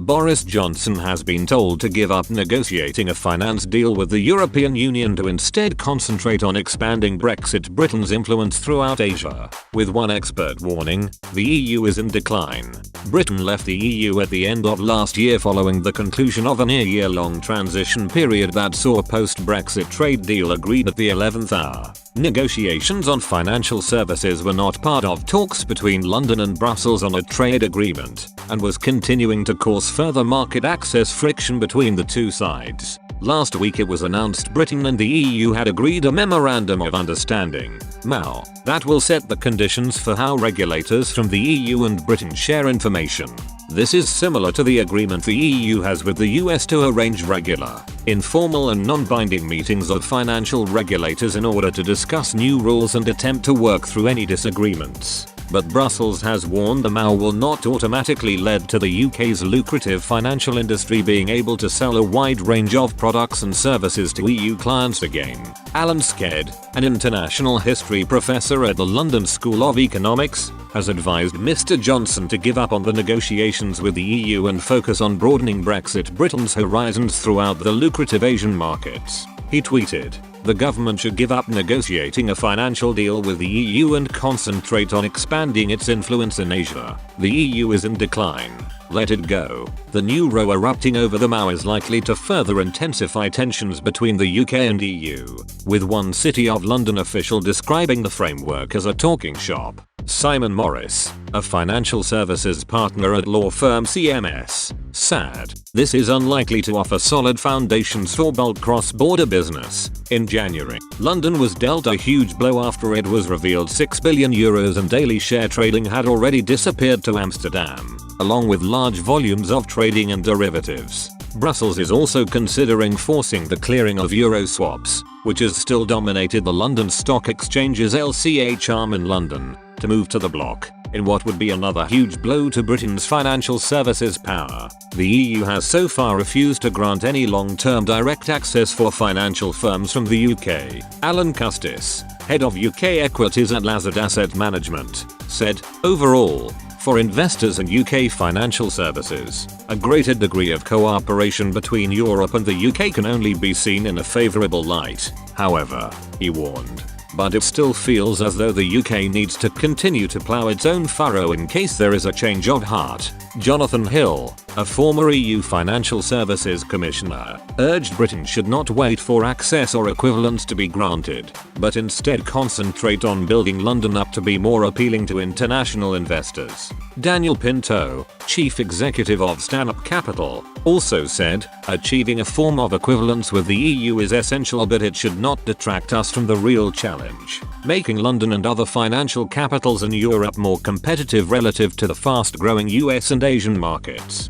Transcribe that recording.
Boris Johnson has been told to give up negotiating a finance deal with the European Union to instead concentrate on expanding Britain's influence throughout Asia. With one expert warning, the EU is in decline. Britain left the EU at the end of last year following the conclusion of a near-year-long transition period that saw a post-Brexit trade deal agreed at the 11th hour. Negotiations on financial services were not part of talks between London and Brussels on a trade agreement, and was continuing to cause further market access friction between the two sides. Last week it was announced Britain and the EU had agreed a Memorandum of Understanding (MoU) that will set the conditions for how regulators from the EU and Britain share information. This is similar to the agreement the EU has with the US to arrange regular, informal and non-binding meetings of financial regulators in order to discuss new rules and attempt to work through any disagreements. But Brussels has warned the MoU will not automatically lead to the UK's lucrative financial industry being able to sell a wide range of products and services to EU clients again. Alan Sked, an international history professor at the London School of Economics, has advised Mr. Johnson to give up on the negotiations with the EU and focus on broadening Britain's horizons throughout the lucrative Asian markets. He tweeted, "The government should give up negotiating a financial deal with the EU and concentrate on expanding its influence in Asia. The EU is in decline. Let it go." The new row erupting over the MoU is likely to further intensify tensions between the UK and EU, with one City of London official describing the framework as a talking shop. Simon Morris, a financial services partner at law firm CMS, said, "This is unlikely to offer solid foundations for bulk cross-border business." In January, London was dealt a huge blow after it was revealed €6 billion and daily share trading had already disappeared to Amsterdam, along with large volumes of trading and derivatives. Brussels is also considering forcing the clearing of euro swaps, which has still dominated the London Stock Exchange's LCH arm in London, to move to the bloc, in what would be another huge blow to Britain's financial services power. The EU has so far refused to grant any long-term direct access for financial firms from the UK. Alan Custis, head of UK equities at Lazard Asset Management, said, "Overall, for investors and UK financial services, a greater degree of cooperation between Europe and the UK can only be seen in a favourable light." However, he warned, "But it still feels as though the UK needs to continue to plough its own furrow in case there is a change of heart." Jonathan Hill, a former EU Financial Services Commissioner, urged Britain should not wait for access or equivalence to be granted, but instead concentrate on building London up to be more appealing to international investors. Daniel Pinto, chief executive of Stanhope Capital, also said, "Achieving a form of equivalence with the EU is essential, but it should not detract us from the real challenge, making London and other financial capitals in Europe more competitive relative to the fast-growing US and Asian markets."